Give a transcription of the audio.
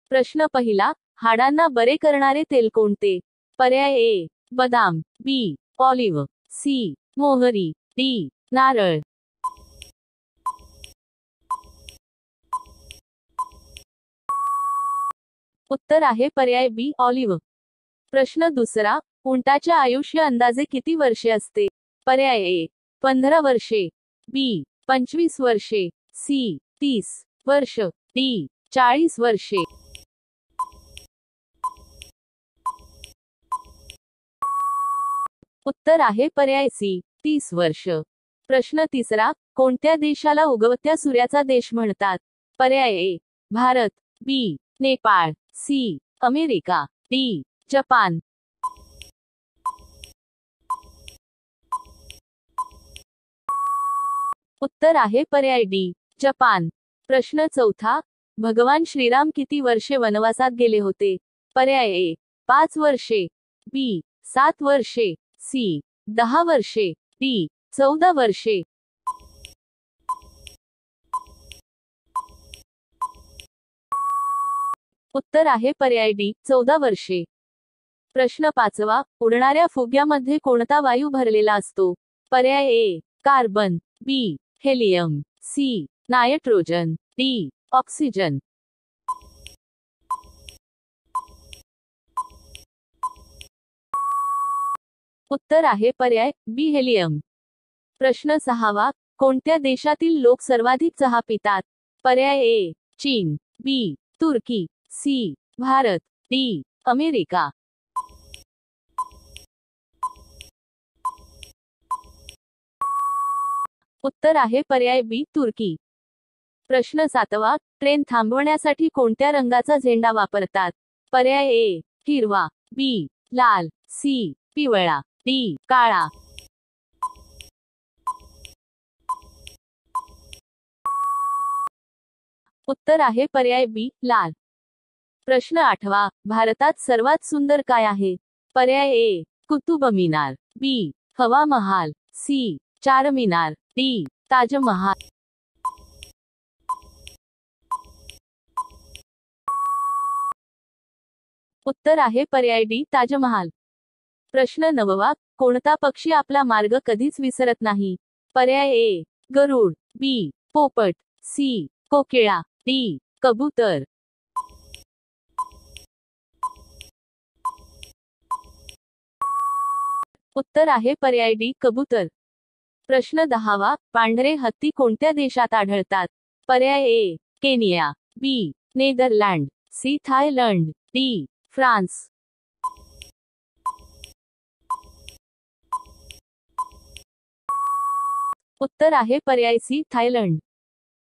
प्रश्न पहिला, हाडांना बरे करणारे तेल कोणते? पर्याय ए बदाम, बी ऑलिव्ह, सी मोहरी, डी नारळ. उत्तर आहे पर्याय बी ऑलिव्ह. प्रश्न दुसरा, उंटाचे आयुष्य अंदाजे किती वर्षे असते? पर्याय ए 15 वर्षे, बी 25 वर्षे, सी 30 वर्ष, डी 40 वर्षे. उत्तर आहे पर्याय सी 30 वर्ष. प्रश्न तिसरा, कोणत्या देशाला उगवत्या सूर्याचा देश म्हणतात? पर्याय A Bharat, B Nepal, C America, D Japan. उत्तर आहे पर्याय डी जपान. प्रश्न चौथा, भगवान श्रीराम किती वर्षे वनवासात गेले होते? पर्याय ए 5 वर्षे, बी 7 वर्षे, सी 10 वर्षे, डी 14 वर्षे. उत्तर आहे पर्याय डी 14 वर्षे. प्रश्न पाचवा, उडणाऱ्या फुग्यामध्ये कोणता वायू भरलेला असतो? पर्याय A carbon, B helium, C nitrogen, D oxygen. उत्तर आहे पर्याय बी हेलियम. प्रश्न सहावा, कोणत्या देशातील लोक सर्वाधिक चहा पितात? पर्याय ए चीन, बी तुर्की, सी भारत, डी अमेरिका. उत्तर आहे पर्याय बी तुर्की. प्रश्न सातवा, ट्रेन थांबवण्यासाठी कोणत्या रंगाचा झेंडा वापरतात? पर्याय ए हिरवा, बी लाल, सी पिवळा, डी काळा. उत्तर आहे पर्याय बी लाल. प्रश्न आठवा, भारतात सर्वात सुंदर काय आहे? पर्याय ए कुतुब मिनार, बी हवा महाल, सी चारमिनार, डी ताजमहाल. उत्तर आहे पर्याय डी ताजमहाल. प्रश्न नववा, कोणता पक्षी आपला मार्ग कधीच विसरत नाही? पर्याय ए गरुड, बी पोपट, सी कोकिळा, डी कबूतर. उत्तर आहे पर्याय डी कबूतर. प्रश्न दहावा, पांढरे हत्ती कोणत्या देशात आढळतात? पर्याय A Kenya, B Netherland, C Thailand, D France. उत्तर आहे पर्याय सी थायलंड.